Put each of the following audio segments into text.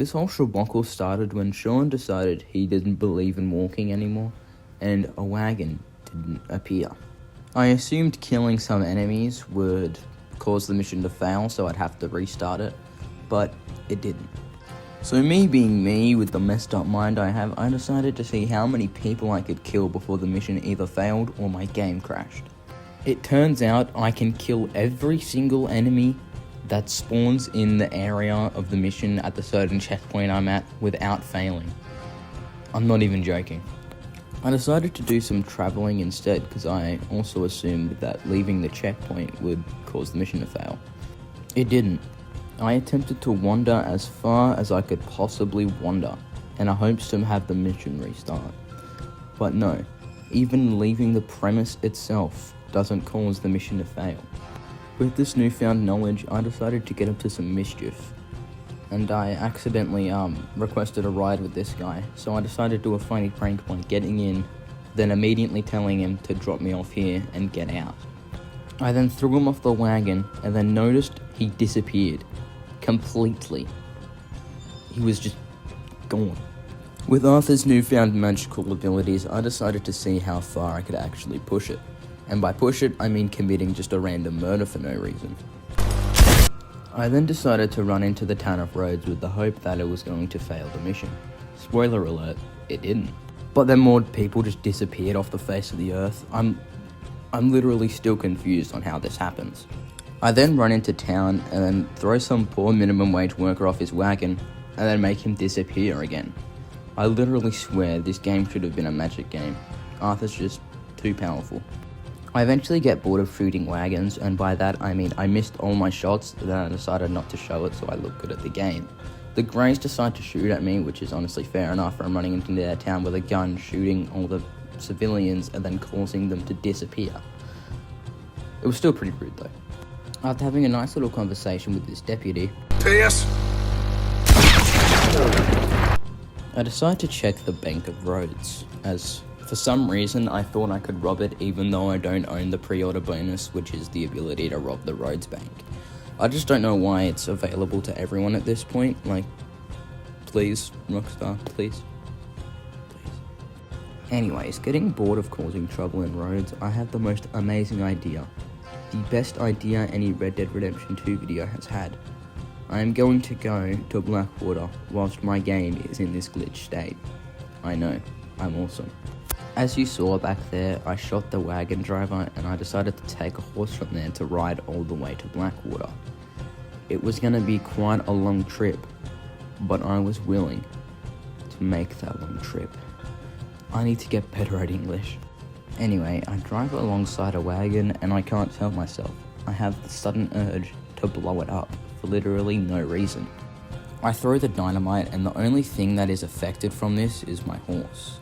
This whole shabonkle started when Sean decided he didn't believe in walking anymore, and a wagon didn't appear. I assumed killing some enemies would cause the mission to fail, so I'd have to restart it, but it didn't. So me being me with the messed up mind I have, I decided to see how many people I could kill before the mission either failed or my game crashed. It turns out I can kill every single enemy that spawns in the area of the mission at the certain checkpoint I'm at without failing. I'm not even joking. I decided to do some traveling instead because I also assumed that leaving the checkpoint would cause the mission to fail. It didn't. I attempted to wander as far as I could possibly wander in hopes to have the mission restart. But no, even leaving the premise itself doesn't cause the mission to fail. With this newfound knowledge, I decided to get up to some mischief, and I accidentally requested a ride with this guy, so I decided to do a funny prank by getting in, then immediately telling him to drop me off here and get out. I then threw him off the wagon, and then noticed he disappeared. Completely. He was just gone. With Arthur's newfound magical abilities, I decided to see how far I could actually push it. And by push it, I mean committing just a random murder for no reason. I then decided to run into the town of Rhodes with the hope that it was going to fail the mission. Spoiler alert, it didn't. But then more people just disappeared off the face of the earth. I'm literally still confused on how this happens. I then run into town and then throw some poor minimum wage worker off his wagon and then make him disappear again. I literally swear this game should have been a magic game. Arthur's just too powerful. I eventually get bored of shooting wagons, and by that I mean I missed all my shots, then I decided not to show it so I look good at the game. The Greys decide to shoot at me, which is honestly fair enough. I'm running into their town with a gun, shooting all the civilians and then causing them to disappear. It was still pretty rude though. After having a nice little conversation with this deputy, Pierce! I decided to check the Bank of Rhodes, as for some reason I thought I could rob it even though I don't own the pre-order bonus, which is the ability to rob the Rhodes Bank. I just don't know why it's available to everyone at this point. Like, please, Rockstar, please. Anyways, getting bored of causing trouble in Rhodes, I have the most amazing idea. The best idea any Red Dead Redemption 2 video has had. I am going to go to Blackwater whilst my game is in this glitch state. I know, I'm awesome. As you saw back there, I shot the wagon driver and I decided to take a horse from there to ride all the way to Blackwater. It was going to be quite a long trip, but I was willing to make that long trip. I need to get better at English. Anyway, I drive alongside a wagon and I can't help myself. I have the sudden urge to blow it up for literally no reason. I throw the dynamite and the only thing that is affected from this is my horse.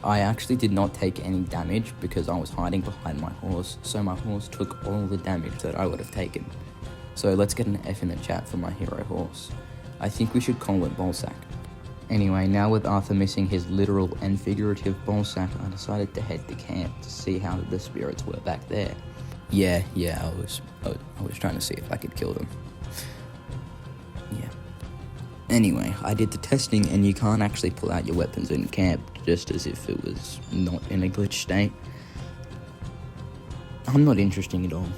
I actually did not take any damage because I was hiding behind my horse, so my horse took all the damage that I would have taken. So let's get an F in the chat for my hero horse. I think we should call it Ballsack. Anyway, now with Arthur missing his literal and figurative ballsack, I decided to head to camp to see how the spirits were back there. Yeah, I was trying to see if I could kill them. Yeah. Anyway, I did the testing and you can't actually pull out your weapons in camp, just as if it was not in a glitch state. I'm not interesting at all.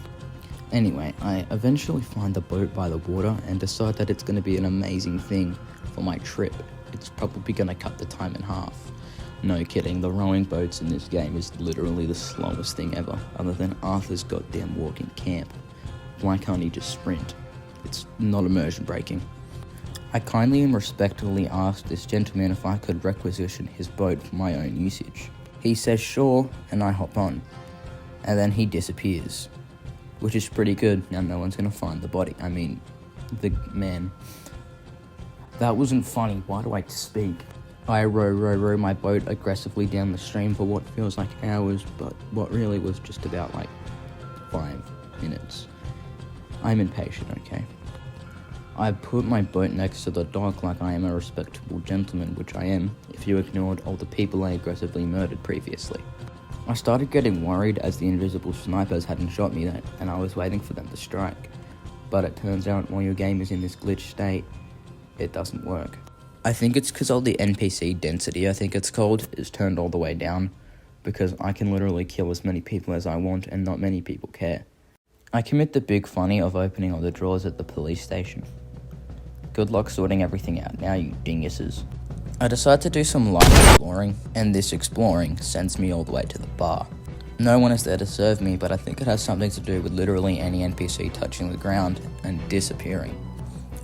Anyway, I eventually find the boat by the water and decide that it's going to be an amazing thing for my trip. It's probably going to cut the time in half. No kidding, the rowing boats in this game is literally the slowest thing ever, other than Arthur's goddamn walk in camp. Why can't he just sprint? It's not immersion breaking. I kindly and respectfully asked this gentleman if I could requisition his boat for my own usage. He says sure, and I hop on. And then he disappears. Which is pretty good, now no one's going to find the body. I mean, the man. That wasn't funny, why do I speak? I row my boat aggressively down the stream for what feels like hours, but what really was just about like 5 minutes. I'm impatient, okay? I put my boat next to the dock like I am a respectable gentleman, which I am, if you ignored all the people I aggressively murdered previously. I started getting worried as the invisible snipers hadn't shot me yet, and I was waiting for them to strike. But it turns out while your game is in this glitch state, it doesn't work. I think it's because all the NPC density, I think it's called, is turned all the way down, because I can literally kill as many people as I want and not many people care. I commit the big funny of opening all the drawers at the police station. Good luck sorting everything out now, you dinguses. I decide to do some light exploring, and this exploring sends me all the way to the bar. No one is there to serve me, but I think it has something to do with literally any NPC touching the ground and disappearing.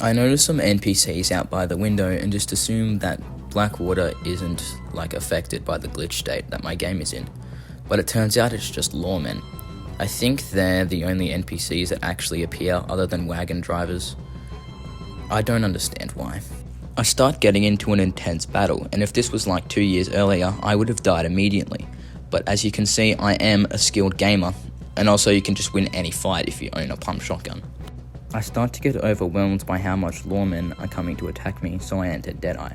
I notice some NPCs out by the window and just assume that Blackwater isn't affected by the glitch state that my game is in, but it turns out it's just lawmen. I think they're the only NPCs that actually appear other than wagon drivers. I don't understand why. I start getting into an intense battle, and if this was 2 years earlier, I would have died immediately. But as you can see, I am a skilled gamer, and also you can just win any fight if you own a pump shotgun. I start to get overwhelmed by how much lawmen are coming to attack me, so I enter Deadeye.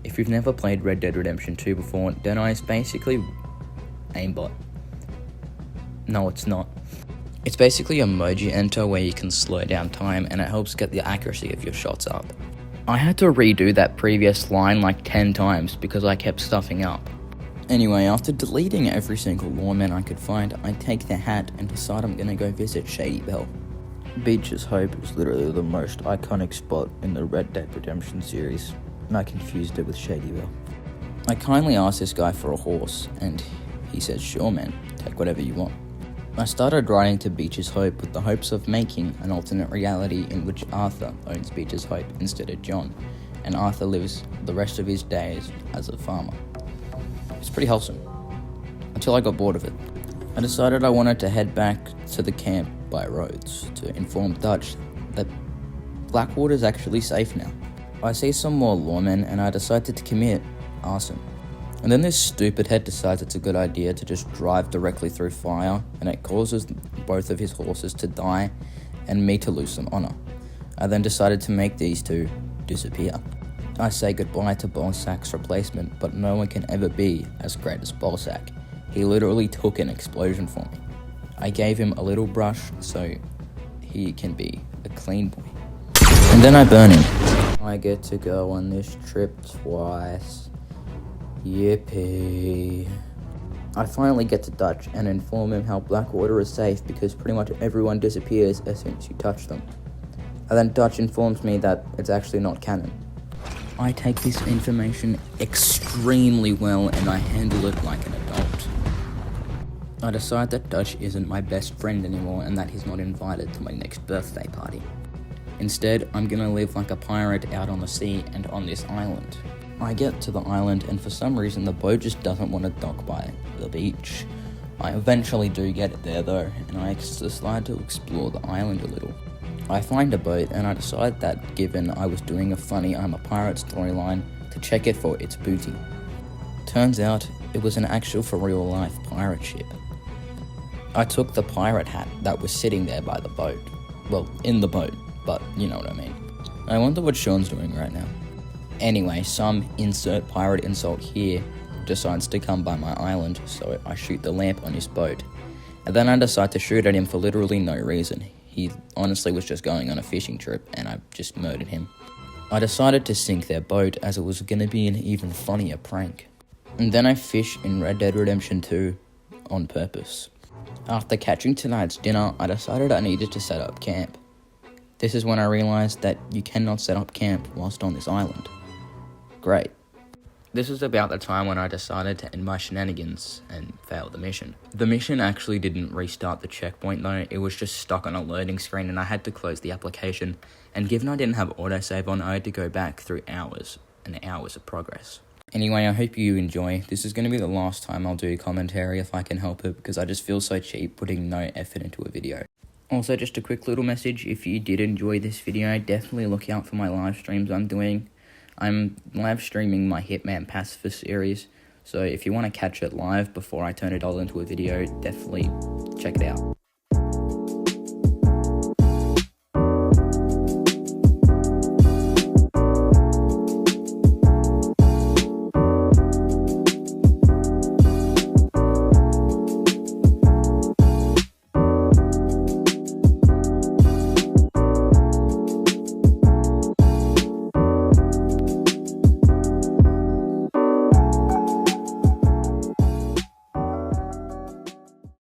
If you've never played Red Dead Redemption 2 before, Deadeye is basically aimbot. No, it's not. It's basically a mode you enter where you can slow down time, and it helps get the accuracy of your shots up. I had to redo that previous line 10 times because I kept stuffing up. Anyway, after deleting every single lawman I could find, I take the hat and decide I'm gonna go visit Shady Belle. Beach's Hope is literally the most iconic spot in the Red Dead Redemption series, and I confused it with Shady Belle. I kindly asked this guy for a horse, and he says, "Sure man, take whatever you want." I started riding to Beach's Hope with the hopes of making an alternate reality in which Arthur owns Beach's Hope instead of John, and Arthur lives the rest of his days as a farmer. It's pretty wholesome, until I got bored of it. I decided I wanted to head back to the camp by roads to inform Dutch that Blackwater is actually safe now. I see some more lawmen and I decided to commit arson. And then this stupid head decides it's a good idea to just drive directly through fire, and it causes both of his horses to die and me to lose some honor. I then decided to make these two disappear. I say goodbye to Balzac's replacement, but no one can ever be as great as Balzac. He literally took an explosion for me. I gave him a little brush so he can be a clean boy. And then I burn him. I get to go on this trip twice. Yippee. I finally get to Dutch and inform him how Blackwater is safe because pretty much everyone disappears as soon as you touch them. And then Dutch informs me that it's actually not canon. I take this information extremely well and I handle it like an adult. I decide that Dutch isn't my best friend anymore and that he's not invited to my next birthday party. Instead, I'm gonna live like a pirate out on the sea and on this island. I get to the island and for some reason the boat just doesn't want to dock by the beach. I eventually do get it there though, and I decide to explore the island a little. I find a boat and I decide that given I was doing a funny I'm a pirate storyline, to check it for its booty. Turns out it was an actual for real life pirate ship. I took the pirate hat that was sitting there by the boat. Well, in the boat, but you know what I mean. I wonder what Sean's doing right now. Anyway, some insert pirate insult here decides to come by my island, so I shoot the lamp on his boat. And then I decide to shoot at him for literally no reason. He honestly was just going on a fishing trip and I just murdered him. I decided to sink their boat as it was going to be an even funnier prank. And then I fish in Red Dead Redemption 2 on purpose. After catching tonight's dinner, I decided I needed to set up camp. This is when I realized that you cannot set up camp whilst on this island. Great. This is about the time when I decided to end my shenanigans and fail the mission. The mission actually didn't restart the checkpoint though, it was just stuck on a loading screen and I had to close the application, and given I didn't have autosave on, I had to go back through hours and hours of progress. Anyway, I hope you enjoy. This is going to be the last time I'll do commentary if I can help it, because I just feel so cheap putting no effort into a video. Also, just a quick little message, if you did enjoy this video, definitely look out for my live streams I'm doing. I'm live streaming my Hitman Pacifist series, so if you want to catch it live before I turn it all into a video, definitely check it out.